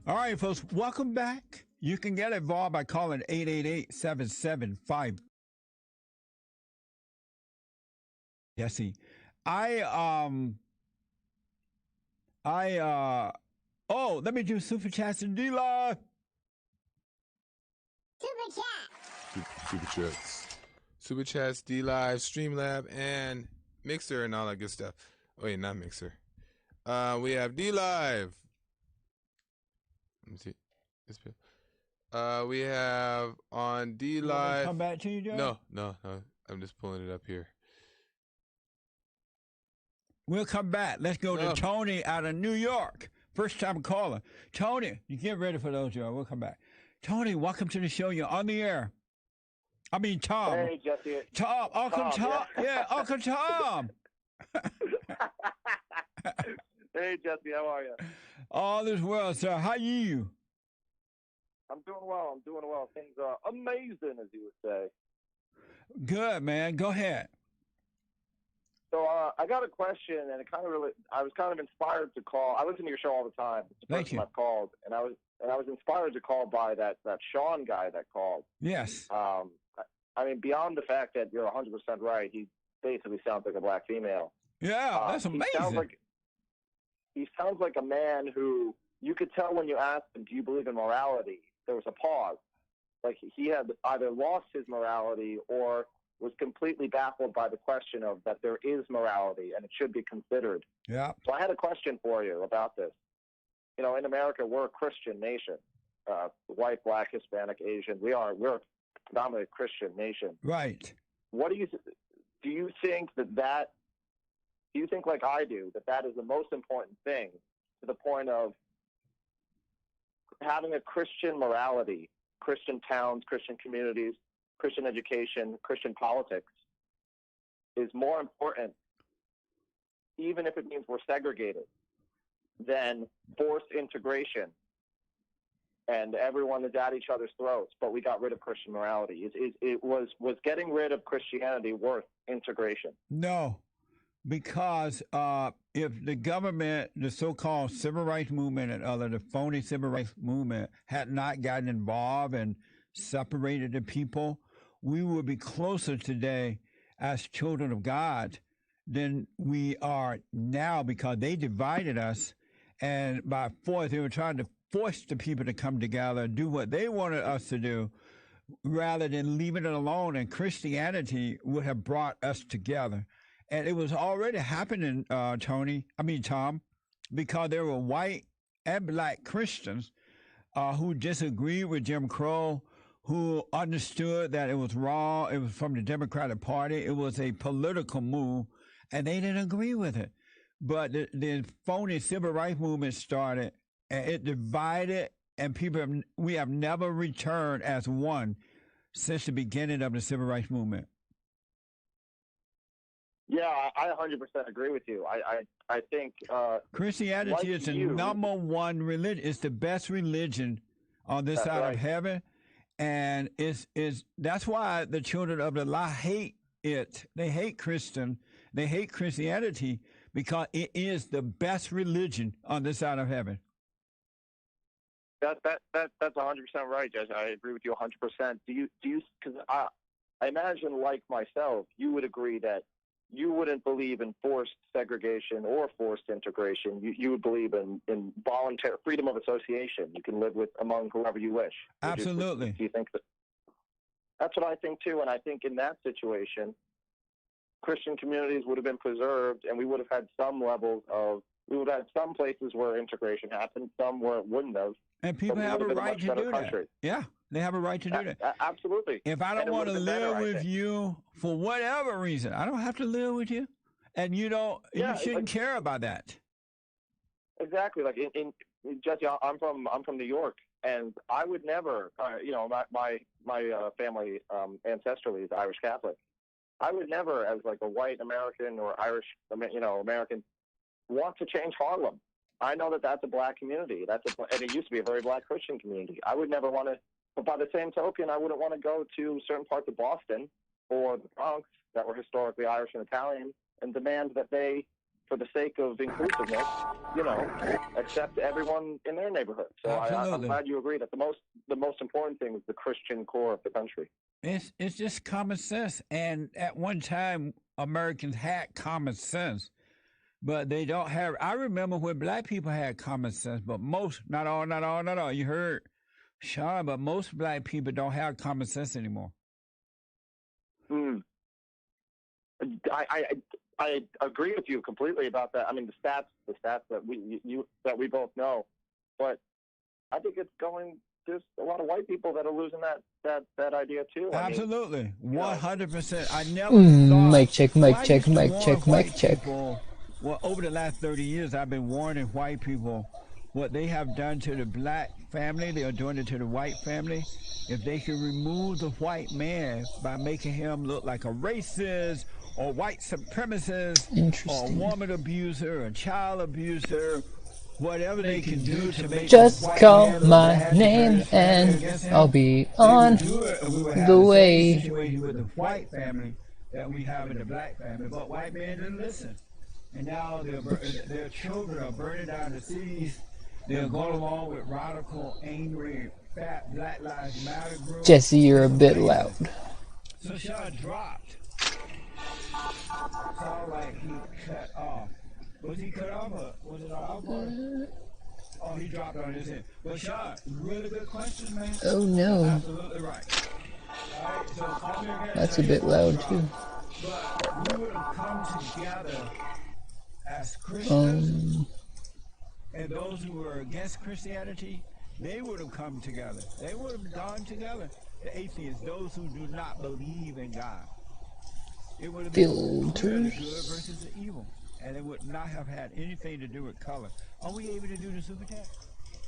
All right, folks, welcome back. You can get involved by calling 888-775. Jesse. I let me do super chats and D-Live. Super chat. Super chats. Super chats, D-Live, Streamlab, and Mixer and all that good stuff. Oh, wait, not Mixer. We have D-Live. Let me see. We have on D-Live. Come back to you, Joe? No. I'm just pulling it up here. We'll come back. Let's go to Tony out of New York. First time caller. Tony, you get ready for those, Joe. We'll come back. Tony, welcome to the show. You're on the air. I mean, Tom. Hey, Jesse. Tom. Uncle Tom. Yeah, Uncle Tom. Hey, Jesse. How are you? All is well, sir. How are you? I'm doing well. Things are amazing, as you would say. Good, man. Go ahead. So I got a question, and I was kind of inspired to call. I listen to your show all the time. It's the Thank you. I've called, and I was inspired to call by that Sean guy that called. Yes. I mean, beyond the fact that you're 100% right, he basically sounds like a black female. Yeah, that's amazing. He sounds like a man who you could tell when you asked him, "Do you believe in morality?" There was a pause, like he had either lost his morality or was completely baffled by the question of that there is morality and it should be considered. Yeah. So I had a question for you about this. You know, in America, we're a Christian nation. White, black, Hispanic, Asian. We're a predominantly Christian nation. Right. What do you think that do you think like I do that is the most important thing to the point of having a Christian morality, Christian towns, Christian communities, Christian education, Christian politics is more important, even if it means we're segregated, than forced integration and everyone is at each other's throats, but we got rid of Christian morality. Was getting rid of Christianity worth integration? No, because if the government, the so-called civil rights movement and the phony civil rights movement had not gotten involved and separated the people, we would be closer today as children of God than we are now, because they divided us, and by force, they were trying to force the people to come together and do what they wanted us to do rather than leaving it alone. And Christianity would have brought us together. And it was already happening, Tom, because there were white and black Christians who disagreed with Jim Crow, who understood that it was wrong. It was from the Democratic Party. It was a political move, and they didn't agree with it. But the phony civil rights movement started, and it divided, and we have never returned as one since the beginning of the civil rights movement. Yeah, I 100% agree with you. I think Christianity like is the number one religion. It's the best religion on this side of heaven, and that's why the children of the light hate it. They hate They hate Christianity because it is the best religion on this side of heaven. That's 100% right, Judge. I agree with you 100%. Do you? Because I imagine, like myself, you would agree that you wouldn't believe in forced segregation or forced integration. You would believe in voluntary freedom of association. You can live among whoever you wish. Absolutely. Do you think that? That's what I think too, and I think in that situation, Christian communities would have been preserved, and we would have had some places where integration happened, some where it wouldn't have. And people have a right to do that. Yeah, they have a right to do that. Absolutely. If I don't want to live with you for whatever reason, I don't have to live with you, and you shouldn't care about that. Exactly. Like in Jesse, I'm from New York, and I would never, my family ancestrally is Irish Catholic. I would never, as like a white American or Irish, American, want to change Harlem. I know that that's a black community. And it used to be a very black Christian community. I would never want to, but by the same token, I wouldn't want to go to certain parts of Boston or the Bronx that were historically Irish and Italian and demand that they for the sake of inclusiveness, accept everyone in their neighborhood. So I'm glad you agree that the most important thing is the Christian core of the country. It's just common sense. And at one time, Americans had common sense, but they don't have. I remember when black people had common sense, but most, not all. You heard Sean, but most black people don't have common sense anymore. I agree with you completely about that. I mean, the stats that we both know, but I think it's going. There's a lot of white people that are losing that idea too. Absolutely, 100%. I never thought. Mic check. Well, over the last 30 years, I've been warning white people what they have done to the black family. They are doing it to the white family. If they can remove the white man by making him look like a racist or white supremacist or a woman abuser or child abuser, whatever they can do to make just call my name and I'll be on the way. Situation with the white family that we have in the black family, but white men didn't listen, and now their children are burning down the cities. They're going along with radical, angry, fat Black Lives Matter groups. Jesse, you're a bit loud. So Sean dropped. It's all like he cut off. Was he cut off or was it off? Oh, he dropped on his head. Well, Sean, really good question, man. Oh no. Absolutely right. All right, so call me again. That's a bit loud too. But we would have come together as Christians, and those who were against Christianity, they would have come together. They would have gone together. The atheists, those who do not believe in God. It would have been the good versus the evil. And it would not have had anything to do with color. Are we able to do the super chat?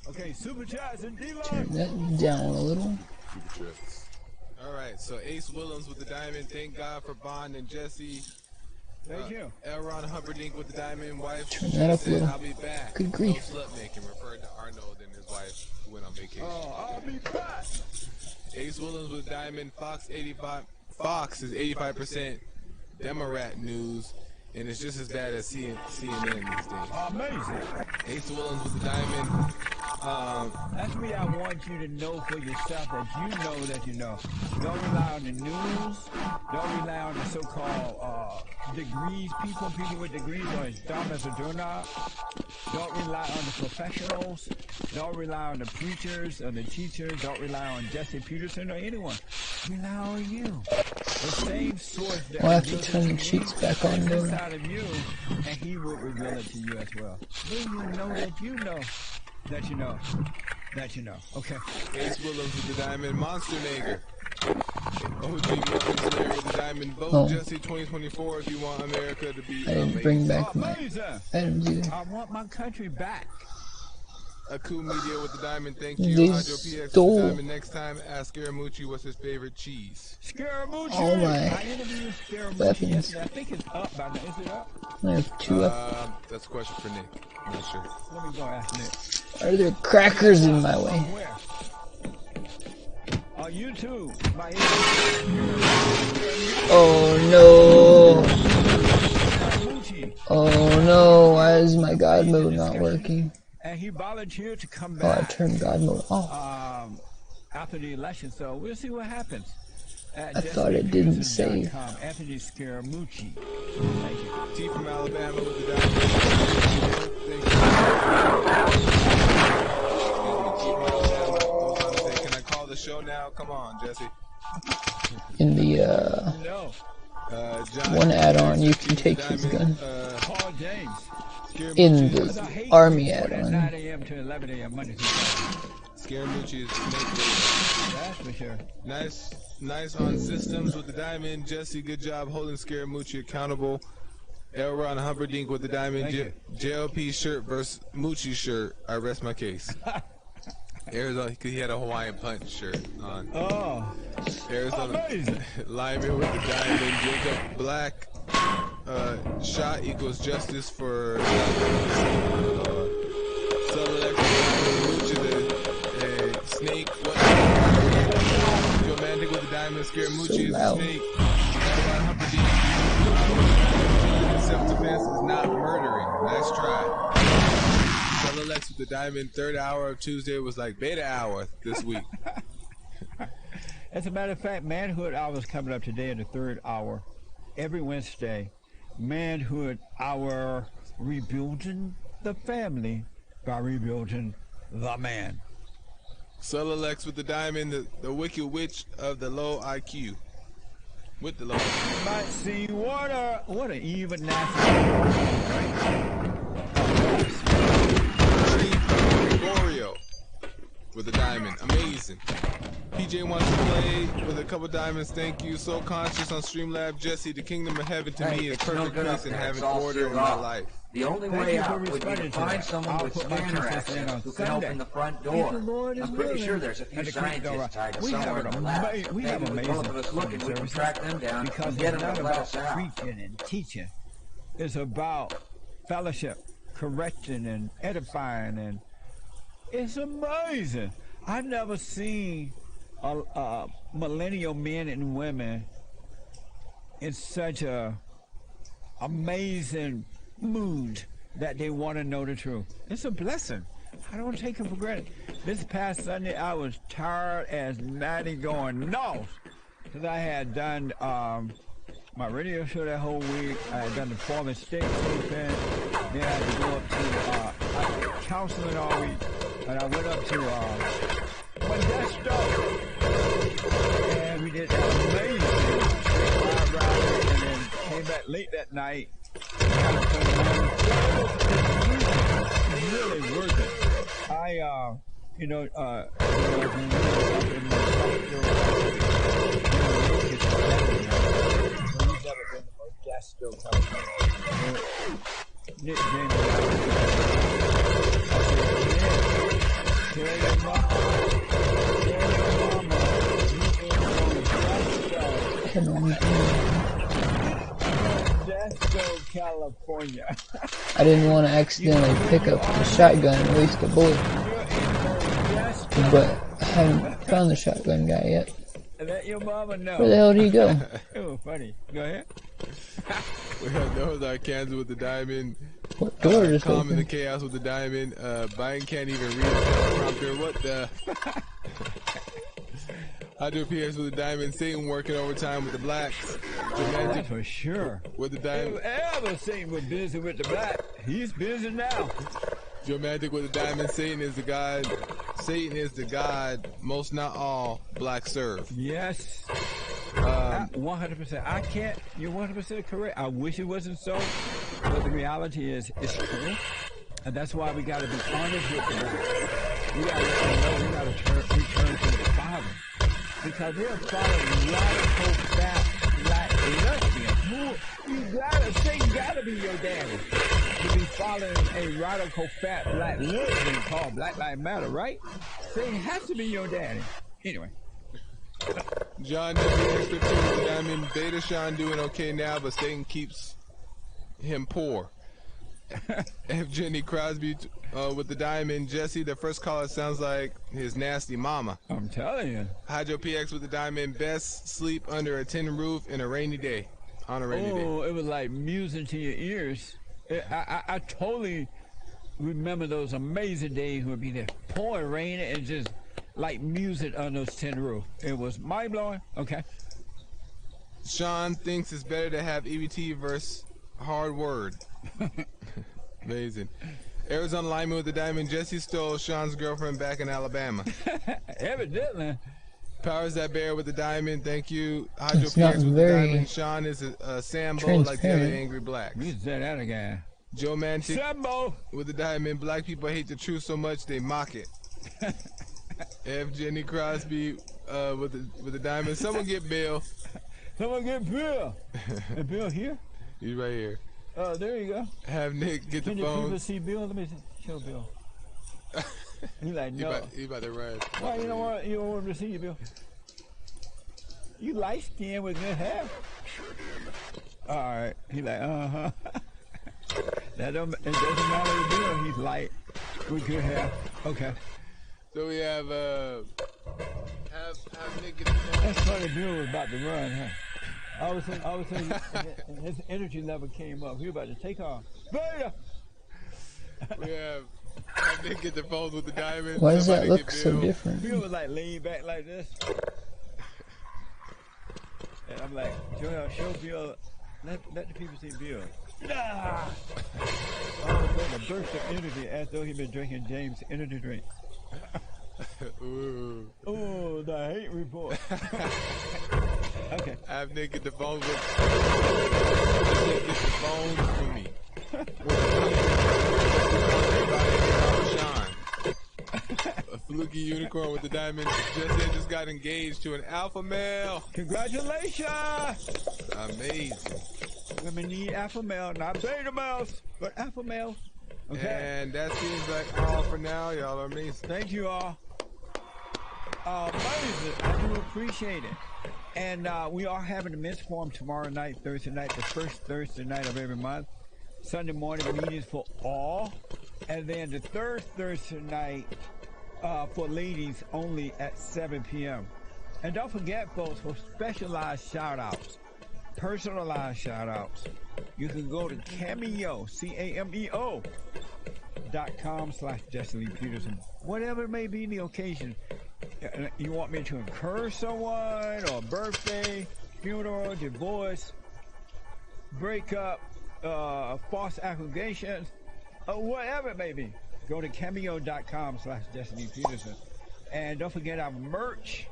Okay, super chats and D-line. Turn that down a little. Super chats. All right, so Ace Willems with the diamond. Thank God for Bond and Jesse. Thank you. Elron Humperdinck with the diamond. Wife. Turn that up a little. I'll be back. Good grief. No slut making, referred to Arnold and his wife who went on vacation. Oh, I'll be back. Ace Willems with diamond. Fox is 85% Democrat news. And it's just as bad as CNN these days. Amazing. Ace Willems with the diamond. That's me. I want you to know for yourself that you know. Don't rely on the news. Don't rely on the so-called degrees. People with degrees are as dumb as a doorknob. Don't rely on the professionals. Don't rely on the preachers or the teachers. Don't rely on Jesse Peterson or anyone. Rely on you. The same source that I'll have to turn the cheeks back on there. Inside of you, and he will reveal it to you as well. Then you know that you know that you know that you know. Okay. Ace Willems with the diamond. Monster Maker. OG Monster Maker with the diamond. Vote Jesse 2024 if you want America to be I didn't bring back my items either. I want my country back. Aku Media with the diamond. Thank you. Hydro PX with the diamond. Next time, ask Scaramucci what's his favorite cheese. Scaramucci. All my I interviewed Scaramucci weapons. yesterday. I think it's up by now. Is it up? I have 2 up. That's a question for Nick. I'm not sure. Let me go ask Nick. Are there crackers in my way? Where? On YouTube. Oh no. Scaramucci. Oh no. Why is my God mode not working? And he volunteered to come Oh, I back turned God mode off. after the election, so we'll see what happens. I thought it didn't save. Anthony Scaramucci. Thank you. T from Alabama with the diamond. Thank you. Can I call the show now? Come on, Jesse. In the No. one add-on, you can take his gun. Paul James. In the army add-on. 9 a.m. to 11 a.m. Monday through Friday. Scaramucci is That's for sure. Nice on systems with the diamond. Jesse, good job holding Scaramucci accountable. Elron Humperdinck with the diamond. JLP shirt versus Mucci shirt. I rest my case. Arizona, he had a Hawaiian Punch shirt on. Oh. Arizona. Amazing. Lyman with the diamond. Jacob Black. Shot equals justice for Snake. What? Romantic with the diamond. Scaramucci is a snake. self-defense is not murdering. Nice try. Fellow Lex with the diamond. Third hour of Tuesday was like beta hour this week. As a matter of fact, Manhood Hour is coming up today in the third hour. Every Wednesday. Manhood Hour, rebuilding the family by rebuilding the man. Fellow Lex with the diamond. The wicked witch of the low IQ. With the low IQ. But see, what an even nasty. Gregorio with a diamond. Amazing. PJ wants to play with a couple diamonds. Thank you. So conscious on Streamlab. Jesse, the kingdom of heaven to me is perfect place and having order in my life. The only way out would be to find someone with scanner access who can open the front door. I'm pretty sure there's a few scientists tied to somewhere in the lab. Maybe with both of us looking, we can track them down and get them to let us out. Preaching and teaching. It's about fellowship, correcting and edifying, and it's amazing. I've never seen millennial men and women in such a amazing mood that they want to know the truth. It's a blessing. I don't take it for granted. This past Sunday, I was tired as natty going north because I had done my radio show that whole week. I had done the Fallen State taping. Then I had to go up to counseling all week, and I went up to Modesto, and we did that amazing ride, and then came back late that night. Really worth it. I, California. I didn't want to accidentally pick up the shotgun and waste a bullet. But I haven't found the shotgun guy yet. Let your mama know. Where the hell did he go? It was funny. Go ahead. We have Noah Kansas with the diamond. What door just Calm in opened? the chaos with the diamond. Biden can't even read the prompter. What the? Hydro PS with the diamond. Satan working overtime with the blacks. That's for sure. With the diamond. If ever Satan was busy with the black, he's busy now. Joe Magic with the diamond. Satan is the God. Satan is the God. Most, not all, black serve. Yes. 100%. I can't. You're 100% correct. I wish it wasn't so, but the reality is, it's true, and that's why we got to be honest with the black. We got to let them know we got to return to the Father. Because we're following radical fat black lesbians. Satan gotta be your daddy to be following a radical fat black lesbian called Black Lives Matter, right? Satan has to be your daddy. Anyway. John W. with the diamond. Beta Sean doing okay now, but Satan keeps him poor. F. Jenny Crosby with the diamond. Jesse, the first caller, sounds like his nasty mama. I'm telling you. Hydro PX with the diamond. Best sleep under a tin roof in a rainy day. On a rainy day. Oh, it was like music to your ears. I totally remember those amazing days when it'd be there pouring rain and just like music on those tin roof. It was mind blowing. Okay. Sean thinks it's better to have EBT versus hard word. Amazing. Arizona lineman with the diamond. Jesse stole Sean's girlfriend back in Alabama. Evidently. Powers that bear with the diamond. Thank you. Hydro It's not Pierce with the very diamond. Sean is a Sambo like the other angry blacks. You said that again. Joe Mantic Sambo with the diamond. Black people hate the truth so much they mock it. F. Jenny Crosby with the diamond. Someone get Bill. Someone get Bill. Is Bill here? He's right here. Oh, there you go. Have Nick get Can the you people phone. see Bill? Let me show Bill. He's like, no. He about to run. Why you don't want him to see you, Bill? You light skinned with good hair. All right. He like, it doesn't matter to Bill. He's light with good hair. Okay. So we have Nick get the phone. That's funny. Bill was about to run, huh? All of a sudden, his energy level came up. He was about to take off. Beta! We have Nick get the phones with the diamonds. Why does that Somebody look get so Bill. different? Bill was like lean back like this. And I'm like, Joel, show Bill. Let the people see Bill. Nah! All of a sudden, a burst of energy as though he'd been drinking James' energy drink. Ooh. Oh, the hate report. Okay. I have Nick get the phones with Nick get the phones for me. Sean. A fluky unicorn with the diamonds just got engaged to an alpha male. Congratulations! Amazing. Women need alpha male, not beta males, but alpha male. Okay. And that seems like all for now. Y'all are amazing. Thank you all. Amazing. I do appreciate it. And we are having a men's forum tomorrow night, Thursday night, the first Thursday night of every month. Sunday morning meetings for all. And then the third Thursday night for ladies only at 7 p.m. And don't forget, folks, for specialized shout-outs, personalized shout-outs, you can go to Cameo, cameo.com/JesseLeePeterson. Whatever may be the occasion. You want me to encourage someone, or birthday, funeral, divorce, breakup, false accusations, or whatever it may be. Go to cameo.com/JesseLeePeterson. And don't forget our merch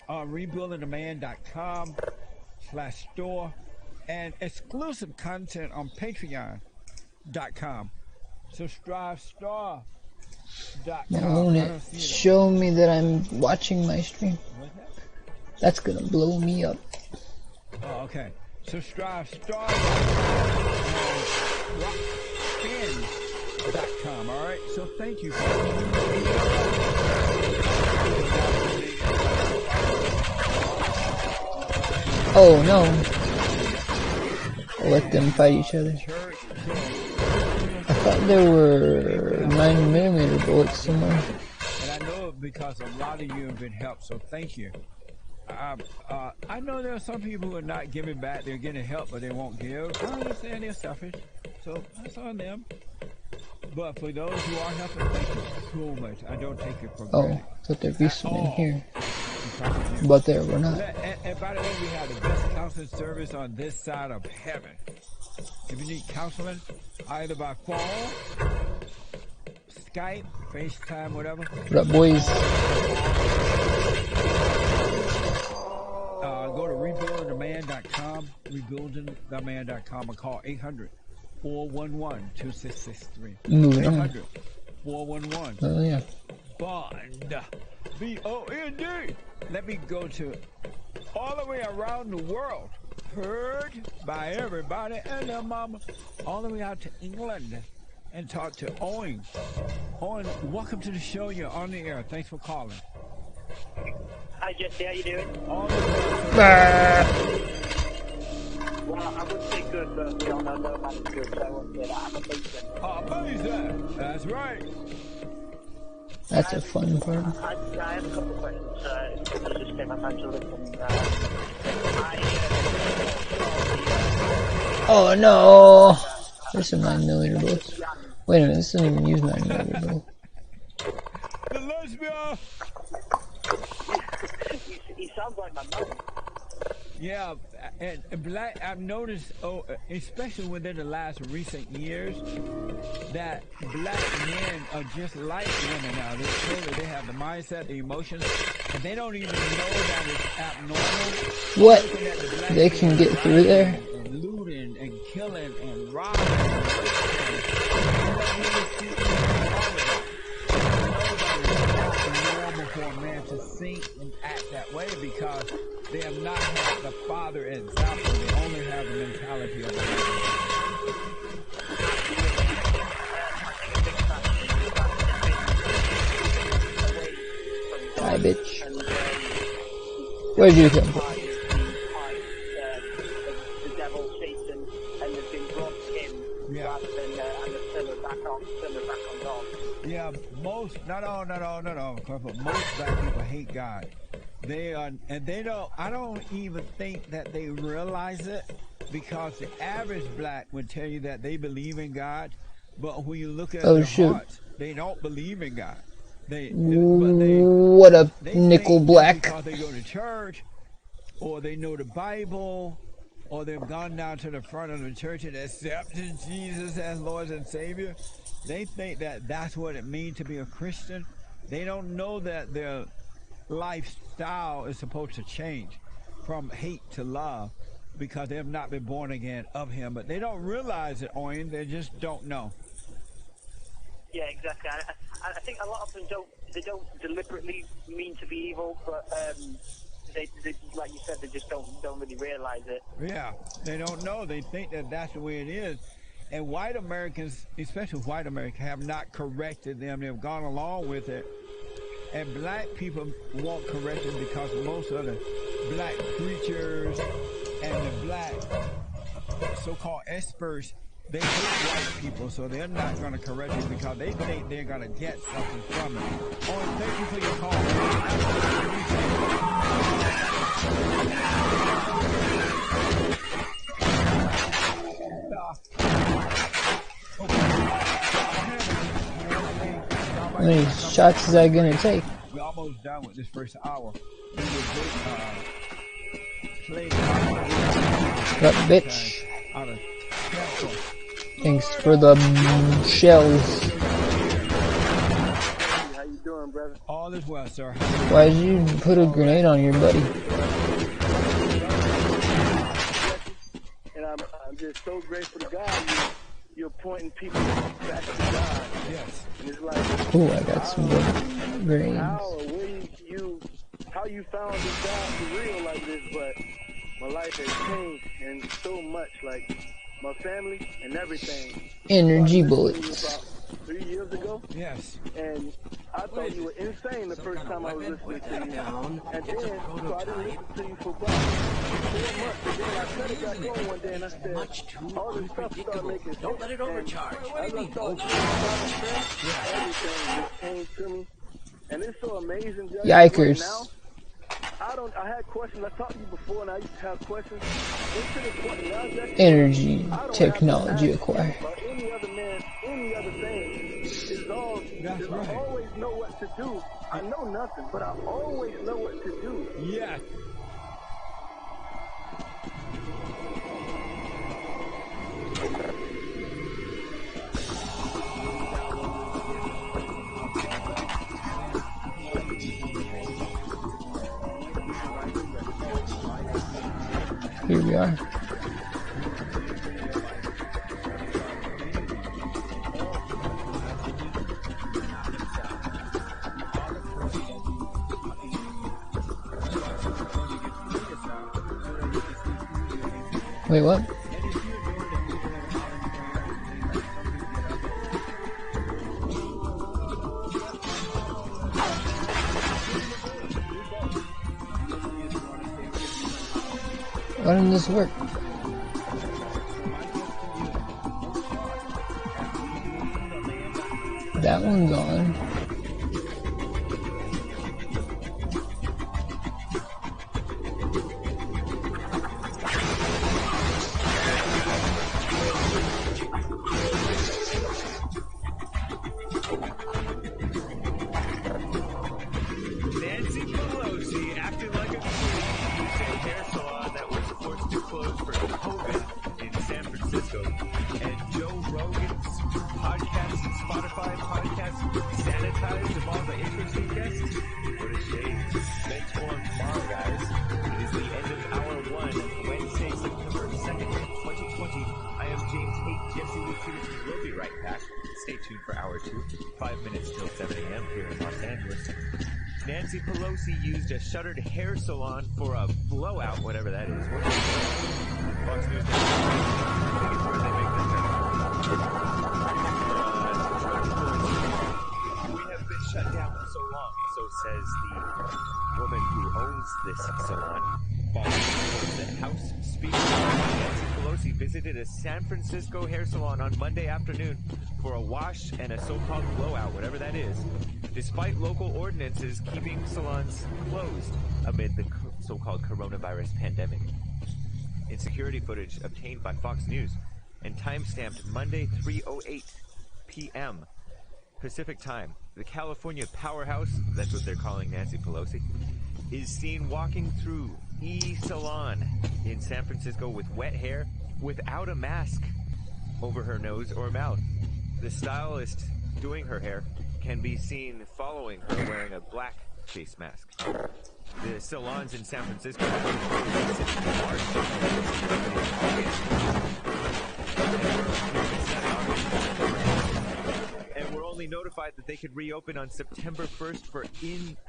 on rebuildingtheman.com/store, and exclusive content on patreon.com. Subscribestar.com. Won't it show me that I'm watching my stream? That's gonna blow me up. Oh, okay. Subscribestar.com and rockfins.com. All right. So thank you. Oh no. I'll let them fight each other. I thought there were 9mm bullets somewhere. And I know because a lot of you have been helped, so thank you. I know there are some people who are not giving back. They're getting help, but they won't give. I understand they're selfish, so that's on them. But for those who are helping, thank you so much. I don't take it for granted. Oh, I thought there'd be some in here. But there were not. And by the way, we have the best counseling service on this side of heaven. If you need counseling, either by phone, Skype, FaceTime, whatever. What up, boys? Go to rebuildingtheman.com, rebuildingtheman.com, or call 800-411-2663. Moving on. 800-411. Oh, yeah. Bond. B-O-N-D. Let me go to all the way around the world. Heard by everybody and their mama. All the way out to England. And talk to Owen. Owen, welcome to the show. You're on the air. Thanks for calling. Hi Jesse, how you doing? All the way. Well, I would say good, but we all know nobody's good, so I won't say that. I'm amazing. That's right. That's a fun part. I have a couple of questions. I just came up to listen. Oh no! There's some 9mm bullets. Wait a minute, this doesn't even use 9mm bullets. The lesbian! He sounds like my mom. Yeah, and black, I've noticed, especially within the last recent years, that black men are just like women now. They show that they have the mindset, the emotions, and they don't even know that it's abnormal. What? They can get through there? And looting and killing and robbing and for a man to think and act that way because they have not had the father example. They only have the mentality of the man. Hi, bitch. Where'd you come from? The devil, Satan, and they've been brought to him rather than and the turn back on God. Yeah, most, not all, but most black people hate God. They are, and they don't. I don't even think that they realize it, because the average black would tell you that they believe in God, but when you look at their hearts, they don't believe in God. What up, nickel black? Because they go to church, or they know the Bible, or they've gone down to the front of the church and accepted Jesus as Lord and Savior. They think that that's what it means to be a Christian. They don't know that their lifestyle is supposed to change from hate to love, because they have not been born again of Him. But they don't realize it, Owen. They just don't know. Yeah, exactly. I think a lot of them don't deliberately mean to be evil, but they like you said, they just don't really realize it. Yeah, they don't know. They think that that's the way it is. And white Americans, especially white Americans, have not corrected them. They've gone along with it. And black people won't correct it, because most of the black preachers and the black so-called experts, they hate white people, so they're not going to correct it because they think they're going to get something from it. Oh, thank you for your call. How many shots is that going to take? We're almost done with this first hour. What, bitch? Thanks for the shells. How you doing, brother? All is well, sir. Why did you put a grenade on your buddy? And I'm just so grateful to God you're pointing people back to God. Yes. And it's like, ooh, I got some grenades. How you found this God for real like this, but my life has changed, and so much, like my family and everything. Energy bullets. About 3 years ago. Yes. And I thought you were insane the first time I was listening to you. And then, so I didn't listen to you for about 4 months. And then I cut it back on one day, and I said, all this stuff started making sense. Don't let it overcharge. What do you mean, overcharge? Everything just came to me. And it's so amazing. Yikers. Right now, I had questions. I talked to you before, and I used to have questions. Energy technology acquired. Any other man, any other thing, is all. I always know what to do. I know nothing, but I always know what to do. Yeah. Here we are. Wait, what? Why didn't this work? That one's on. Nancy Pelosi acted like a queen at a hair salon that was forced to close for COVID in San Francisco. And Joe Rogan's podcast, Spotify podcast, sanitized of all the interesting guests. What a shame. Thanks for tomorrow, guys. It is the end of hour 1, Wednesday, September 2nd, 2020. I am James Haight, Jesse Lucas. We'll be right back. Stay tuned for hour 2, 5 minutes till 7 a.m. here in Los Angeles. Nancy Pelosi used a shuttered hair salon for a blowout, whatever that is. Fox News. Where they make this we have been shut down for so long, so says the woman who owns this salon. Fox News, the House Speaker Nancy Pelosi visited a San Francisco hair salon on Monday afternoon for a wash and a so-called blowout, whatever that is, despite local ordinances keeping salons closed amid the so-called coronavirus pandemic. In security footage obtained by Fox News and time-stamped Monday 3:08 p.m. Pacific time, the California powerhouse, that's what they're calling Nancy Pelosi, is seen walking through E-Salon in San Francisco with wet hair without a mask over her nose or mouth. The stylist doing her hair can be seen following her wearing a black face mask. The salons in San Francisco have been closed since March. And were only notified that they could reopen on September 1st for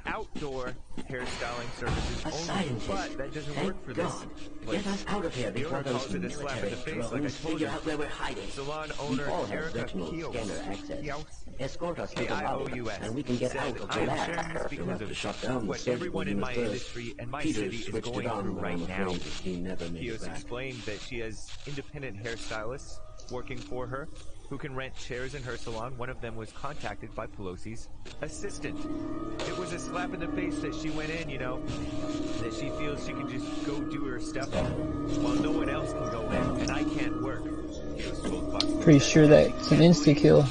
outdoor hairstyling services only. But that doesn't work for this place. Get us out of here before those military drones figure out where we're hiding. Salon owner We all have Erica virtual scanner access. Escort us to the lobby, and we can get out of the lab. You'll have to shut down the what everyone in my industry and my city is going through right now. Kios explained that she has independent hairstylists working for her who can rent chairs in her salon. One of them was contacted by Pelosi's assistant. It was a slap in the face that she went in, that she feels she can just go do her stuff while no one else can go in, and I can't work. Kios told Fox News. Pretty sure that's an insta-kill.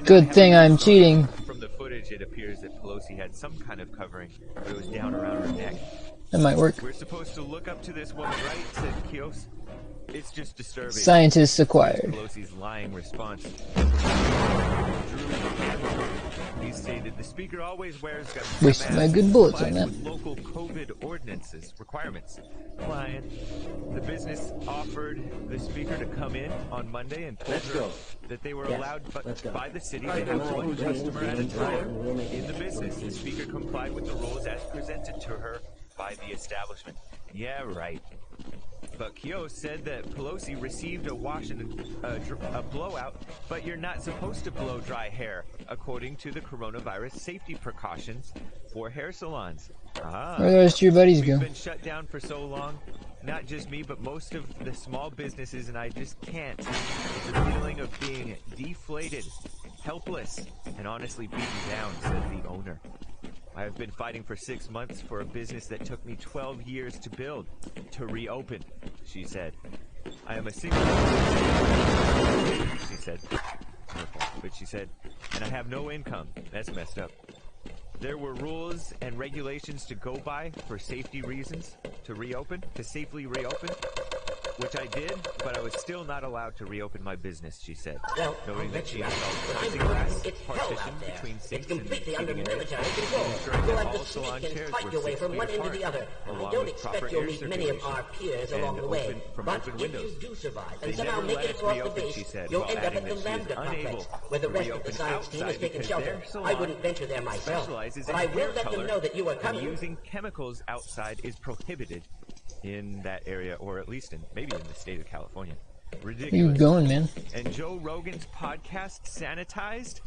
Good thing I'm cheating. From the footage, it appears that Pelosi had some kind of covering, but it was down around her neck. That might work. We're supposed to look up to this woman, right? Said Kios. It's just disturbing. Scientists acquired. Pelosi's lying response. He stated the speaker always wears Wasted my good bullets on that. Local COVID ordinances requirements. Client, the business offered the speaker to come in on Monday and told her that they were allowed by the city to have one customer at a time in the business. The speaker complied with the rules as presented to her by the establishment. Yeah, right. But Kios said that Pelosi received a wash and a blowout, but you're not supposed to blow dry hair, according to the coronavirus safety precautions for hair salons. Where the rest of your buddies go? We've been shut down for so long, not just me, but most of the small businesses, and I just can't. It's a feeling of being deflated, helpless, and honestly beaten down, said the owner. I have been fighting for 6 months for a business that took me 12 years to build, to reopen, she said. I am a single she said. But she said, and I have no income. That's messed up. There were rules and regulations to go by for safety reasons to safely reopen, which I did, but I was still not allowed to reopen my business, she said, knowing that she installed plexiglass partition between sinks and heating and ensuring that all salon chairs were 6 feet apart, along with proper air circulation, and open from open windows. They never let us reopen, she said, while adding that she is unable to reopen outside because their salon specializes in hair color, and using chemicals outside is prohibited in that area, or at least maybe in the state of California. Ridiculous. Where you going, man? And Joe Rogan's podcast, Sanitized,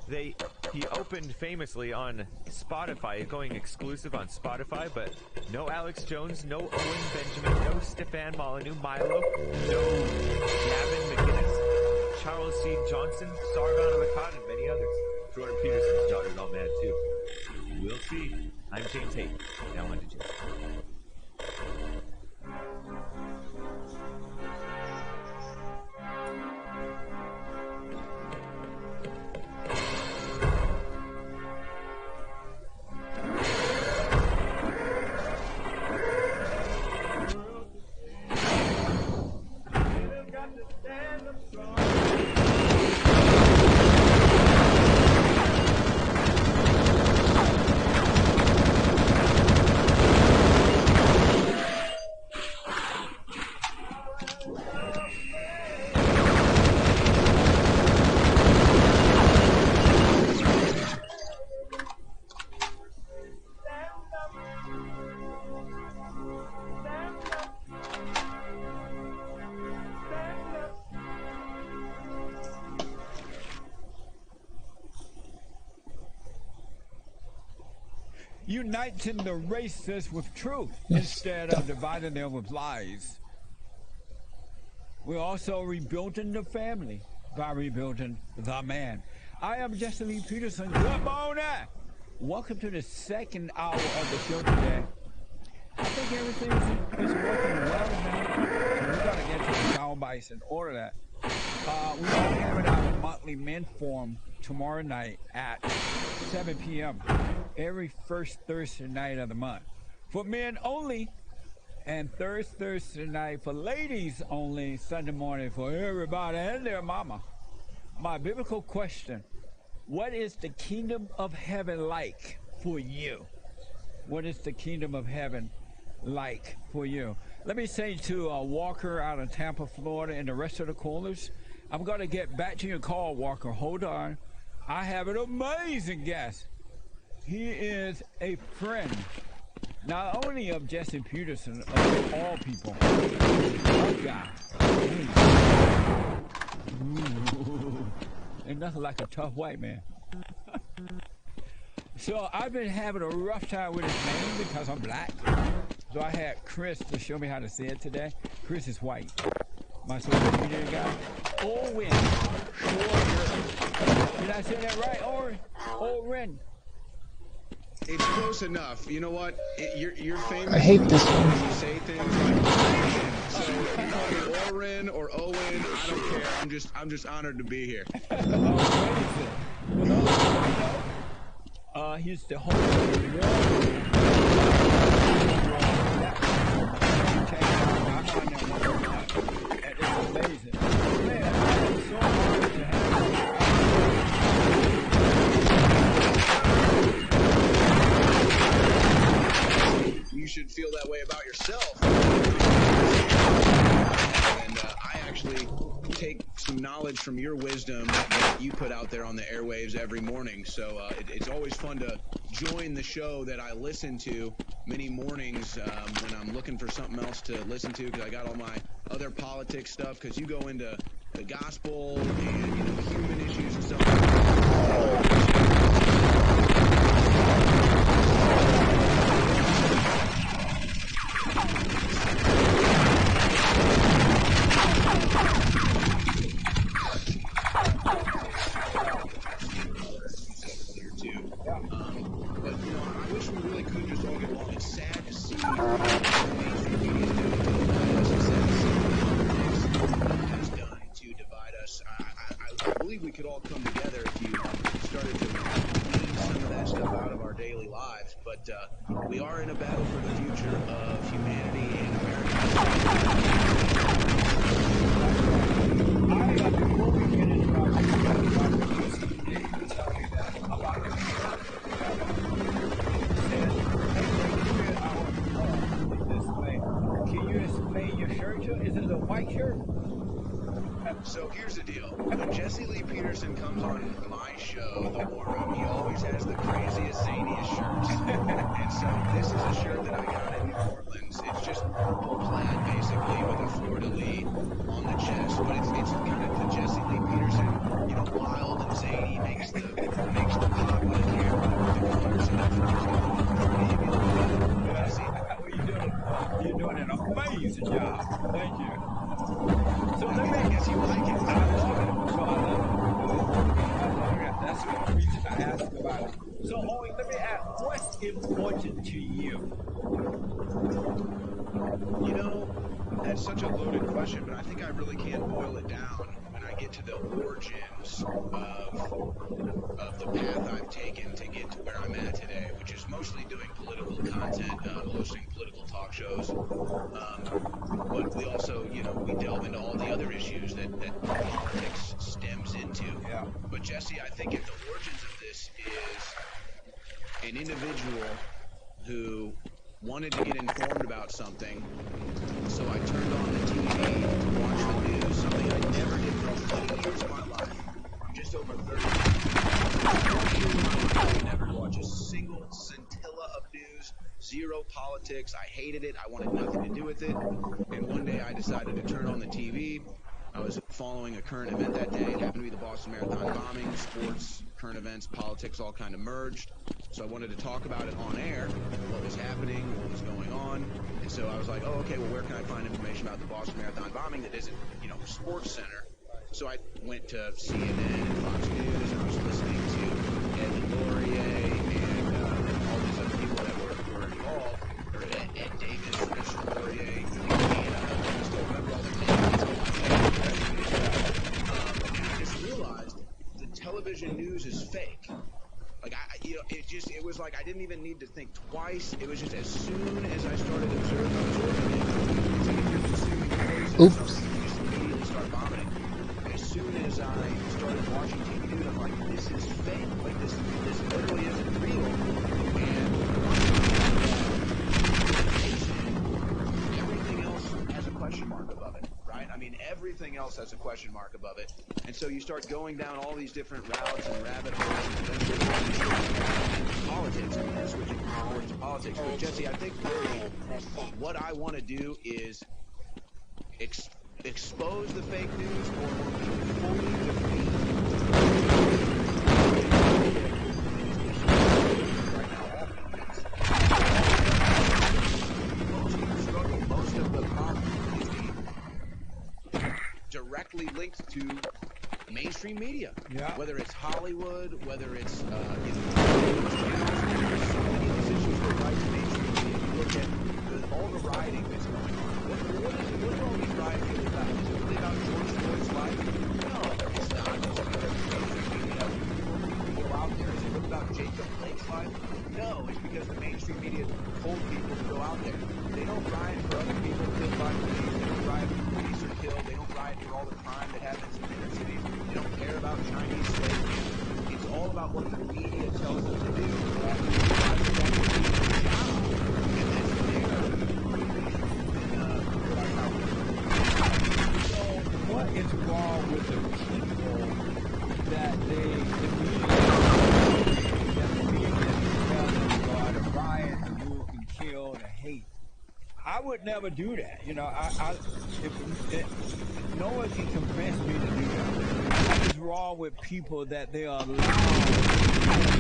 he opened famously on Spotify, going exclusive on Spotify, but no Alex Jones, no Owen Benjamin, no Stefan Molyneux, Milo, no Gavin McInnes, Charles C. Johnson, Sargon of Akkad, and many others. Jordan Peterson's daughter's all mad too. We'll see. I'm James Tate. Now on to Jim. Uniting the racists with truth instead of dividing them with lies. We're also rebuilding the family by rebuilding the man. I am Jesse Lee Peterson. Good morning. Welcome to the second hour of the show today. I think everything is working well now. So we got to get to the sound bites and order that. We are having our monthly men forum tomorrow night at 7 p.m. every first Thursday night of the month. For men only, and Thursday night for ladies only, Sunday morning for everybody and their mama. My biblical question, what is the kingdom of heaven like for you? What is the kingdom of heaven like for you? Let me say to Walker out of Tampa, Florida, and the rest of the callers, I'm going to get back to your call, Walker. Hold on. I have an amazing guest. He is a friend, not only of Jesse Peterson, of all people. Tough guy. Ain't nothing like a tough white man. So I've been having a rough time with his name because I'm black. So I had Chris to show me how to say it today. Chris is white. My social media guy. Owen. Did I say that right, Owen? Owen. It's close enough. You know what? You're famous. I hate this one. You say things like so Oren or Owen. I don't care. I'm just honored to be here. He's the host of the You should feel that way about yourself. And I actually take some knowledge from your wisdom that you put out there on the airwaves every morning. So it's always fun to join the show that I listen to many mornings when I'm looking for something else to listen to, because I got all my other politics stuff, because you go into the gospel and human issues and stuff like that. We are in a battle for the future of humanity and America. Can you explain your shirt? Is it a white shirt? So here's the deal. When Jesse Lee Peterson comes on my show, The War Room, he always has the craziest, zaniest shirts. And so this is a shirt that I got in New Orleans. It's just purple plaid, basically, with a fleur-de-lis on the chest. But it's kind of the Jesse Lee Peterson, wild and zany, makes the pop with the camera, with the colors and everything. Jesse, you're doing an amazing job. Thank you. So let me, I guess you like it. I love it. So I love it. That's the reason I asked about it. So, Owen, let me ask, what's important to you? That's such a loaded question, but I think I really can't boil it down when I get to the origins of the path I've taken to get to where I'm at today, which is mostly doing political content, hosting political talk shows. But we also, we delve into all the other issues that politics stems into. Yeah. But Jesse, I think at the origins of this is an individual who wanted to get informed about something, so I turned on the TV to watch the news, something I never did for 20 years of my life. I'm just over 30 years. I never watched a single scintilla of news, zero politics. I hated it. I wanted nothing to do with it. And one day I decided to turn on the TV. I was following a current event that day. It happened to be the Boston Marathon bombing. Sports, current events, politics all kind of merged. So I wanted to talk about it on air, what was happening, what was going on. And so I was like, oh, okay, well, where can I find information about the Boston Marathon bombing that isn't, Sports Center? So I went to CNN and Fox News, and I was listening to Ed Laurier and all these other people that were involved, or Ed Davis, Richard Laurier, and I still remember all their names. And I just realized the television news is fake. Like, it was like I didn't even need to think twice. It was just as soon as I started absorbing it, it's like if you're consuming poison or something, you just immediately start vomiting. As soon as I started watching TV news, I'm like, this is fake. Like, this literally isn't real. And everything else has a question mark above it, right? I mean, everything else has a question mark above it. And so you start going down all these different routes and rabbit holes and eventually politics, and switching to politics. But Jesse, I think what I want to do is expose the fake news or fully defeat most of the problem directly linked to mainstream media, whether it's Hollywood, whether it's so many of these issues that rise to mainstream media. You look at all the rioting that's going on. What are all these riots really about? Is it really about George Floyd's life? No, it's not. It's because mainstream media go out there. Is it really about Jacob Blake's life? No, it's because the mainstream media told people to go out there. They don't riot for other people killed by police. They don't riot when police are killed. They don't riot for all the crime that happens in inner cities. They don't care about Chinese slavery. It's all about what the media tells them to do. And that's their So what is wrong with the people that the media tell them to go out and riot, to loot and kill, to hate? I would never do that. No one can convince me to do that. What is wrong with people that they are allowed and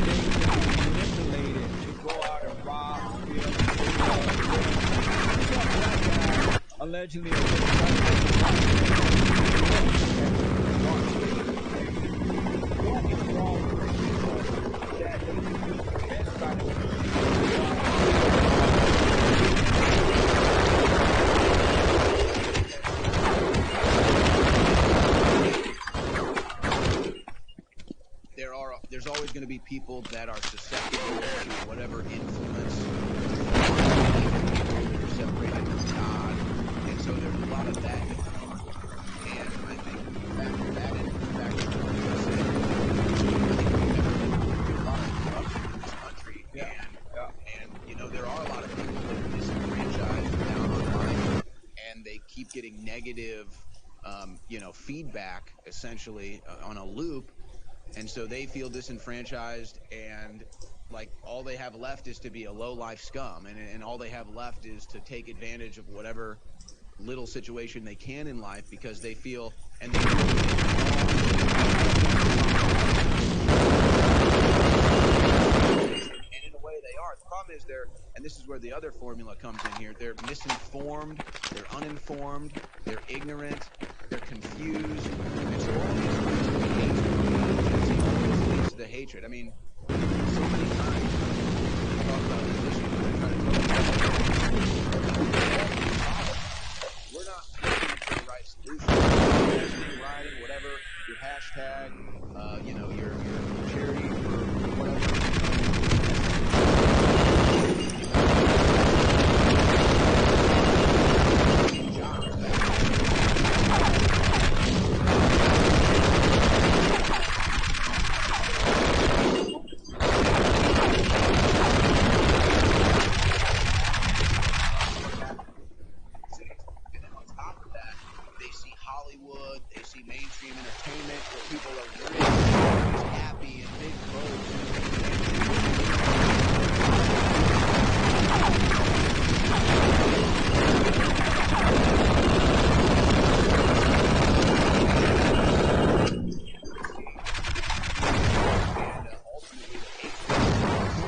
they can be manipulated to go out and rob, steal, something like that, allegedly. What is wrong with people that they can be convinced by the there's always going to be people that are susceptible to whatever influence they're separated from God, and so there's a lot of that going on. And I think that is the fact that there's a lot of corruption in this country, and there are a lot of people that are disenfranchised down online, and they keep getting negative feedback essentially on a loop. And so they feel disenfranchised, and like all they have left is to be a low-life scum, and all they have left is to take advantage of whatever little situation they can in life because they feel and they feel and in a way they are. The problem is and this is where the other formula comes in here, they're misinformed, they're uninformed, they're ignorant, they're confused, and so all these things the hatred. I mean, so many times we talk about this issue, and I try to tell you, we're not looking for the right solution. Listening, writing, whatever, your hashtag, your charity for whatever. Hollywood, they see mainstream entertainment where people are rich, happy, in big boats.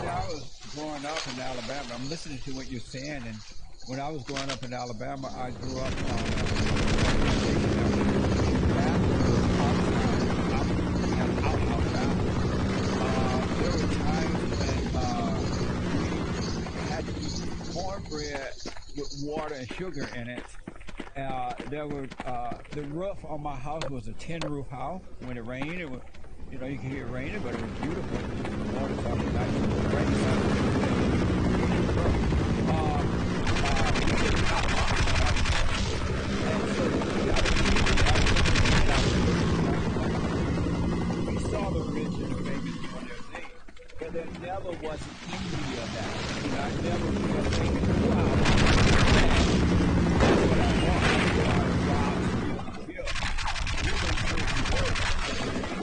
I was growing up in Alabama. I'm listening to what you're saying, and when I was growing up in Alabama, I grew up on there were times when we had to eat cornbread with water and sugar in it. There were the roof on my house was a tin roof house. When it rained, it was, you know, you could hear it raining, but it was beautiful. The water sounded nice. The rain sounded good. We saw the rich and the famous doing their thing, but there never was any of that. You know, I never felt thinking, wow, that's what I want.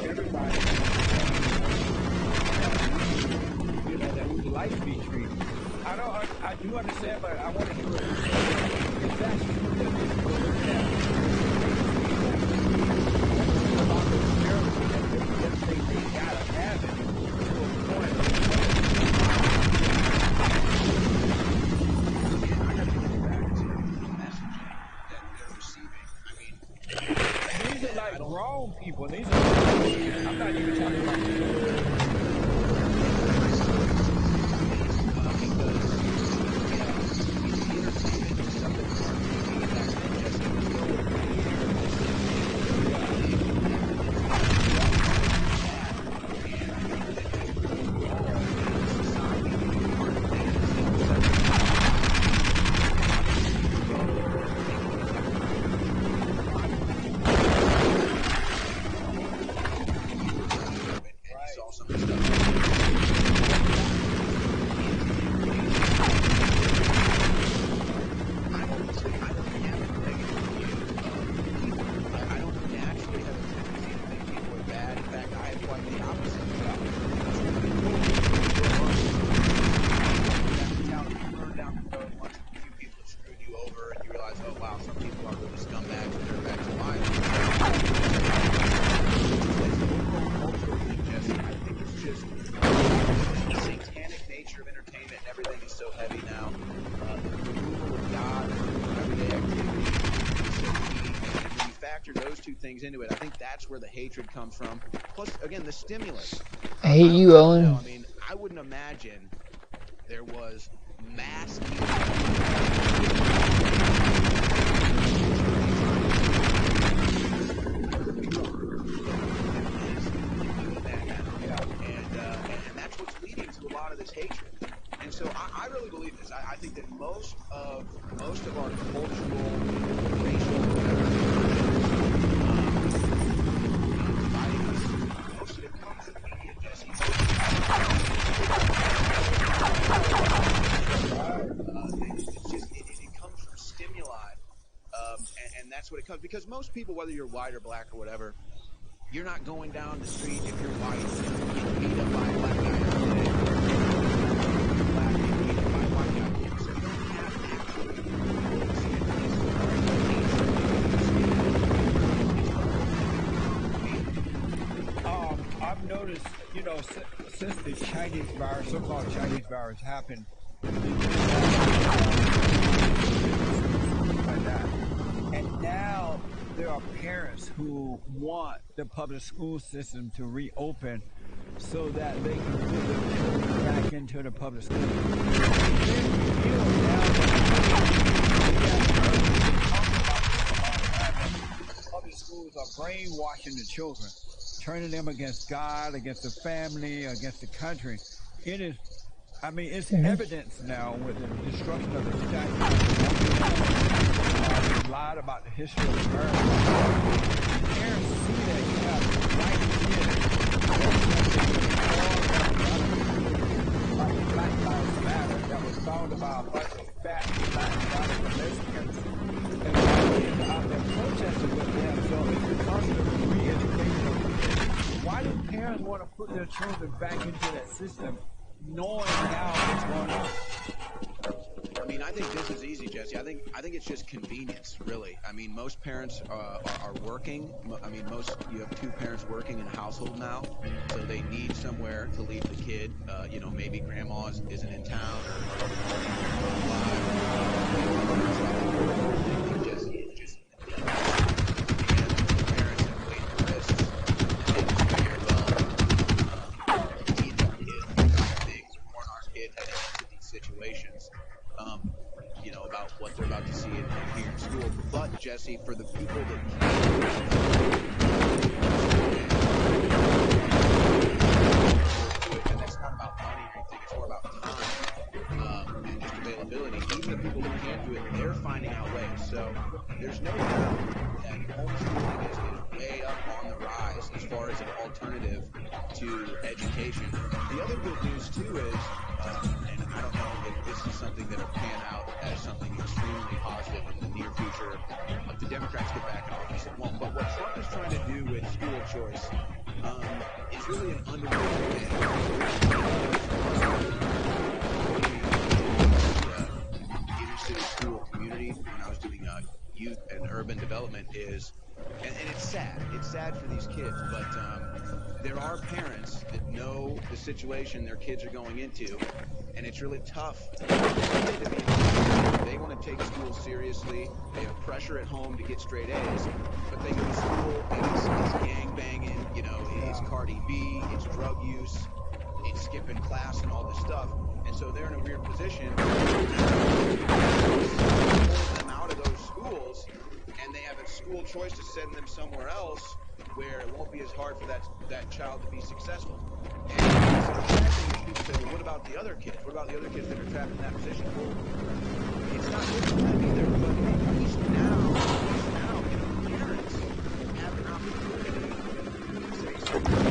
Everybody, you know, that we would like to be treated. I do understand, but I want to hear if that's true that this goes down. About the miracle that they gotta have it to a point. These are like grown people. These are I'm not even talking about things into it. I think that's where the hatred comes from. Plus, again, the stimulus. I hate you, Owen. I mean, I wouldn't imagine there was mass. And that's what's leading to a lot of this hatred. And so I really believe this. I think that most of our cultural, racial, most of it comes from media, Jesse. It comes from stimuli, and that's what it comes. Because most people, whether you're white or black or whatever, you're not going down the street if you're white getting beat up by a black guy every day. Black getting beat up by a white guy. So you don't have actually. I've noticed, you know, since the Chinese virus, so-called Chinese virus happened, like that, and now there are parents who want the public school system to reopen so that they can put their children back into the public school. Public schools are brainwashing the children, turning them against God, against the family, against the country. It is, I mean, it's evidence now with the destruction of the statue. Lied about the history of America. Parents see that you have white kids. Like Black Lives Matter that was founded by a bunch of fat black Mexicans. And white kids are out there protesting with them. So it's because of the re-education of kids. Why do parents want to put their children back into that system knowing now what's going on? I mean, I think this is easy, Jesse. I think it's just convenience, really. I mean, most parents are working. I mean, you have two parents working in a household now, so they need somewhere to leave the kid. You know, maybe grandma isn't in town or situations, you know, about what they're about to see and hear in school. But, Jesse, for the people that and that's not about money or anything, it's more about time and just availability. Even the people that can't do it, they're finding out ways. So there's no doubt that homeschooling is way up on the rise as far as an alternative to education. The other good news, too, is and I don't know if this is something that will pan out as something extremely positive in the near future. If the Democrats get back in office, it won't. But what Trump is trying to do with school choice is really an underrated thing. Inner city school community, when I was doing youth and urban development, is, and it's sad. It's sad for these kids, but there are parents that know the situation their kids are going into, and it's really tough. They want to take school seriously. They have pressure at home to get straight A's, but they go to school and it's gang banging, you know, it's Cardi B, it's drug use, it's skipping class and all this stuff. And so they're in a weird position. Pulling them out of those schools, and they have a school choice to send them somewhere else where it won't be as hard for that child to be successful. And so people say, well, what about the other kids? What about the other kids that are trapped in that position? Well, it's not good for them either, but at least now, you know, parents have an opportunity to say something.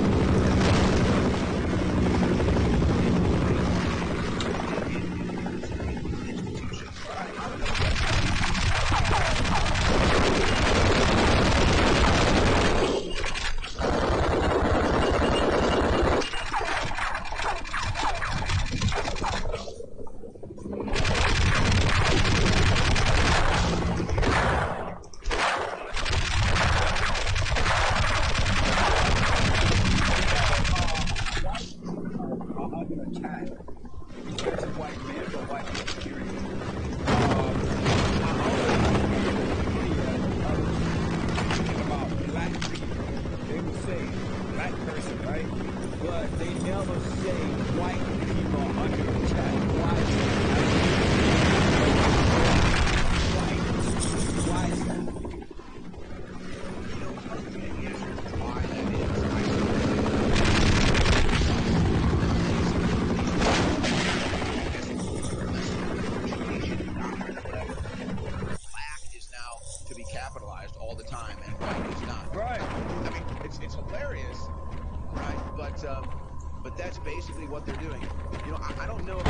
But that's basically what they're doing. You know, I don't know if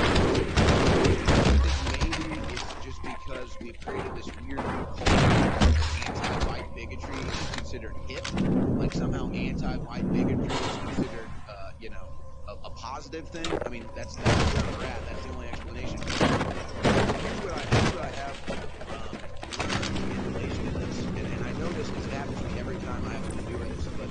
maybe it's just because we've created this weird culture of anti-white bigotry is considered hip. Like somehow anti-white bigotry is considered, you know, a positive thing. I mean, that's where we're at. That's the only explanation. Here's what I have in relation to this, and I know this because it happens to me every time I have to do this, but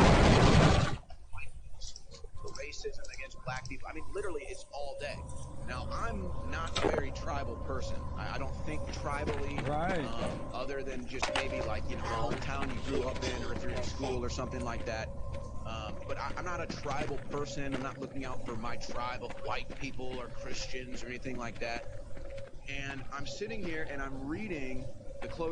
and I'm looking at racism against black people. I mean, literally, it's all day. Now, I'm not a very tribal person. I don't think tribally, right. Other than just maybe like, you know, the hometown you grew up in, or if you're in school or something like that. But I'm not a tribal person. I'm not looking out for my tribe of white people or Christians or anything like that. And I'm sitting here and I'm reading the closing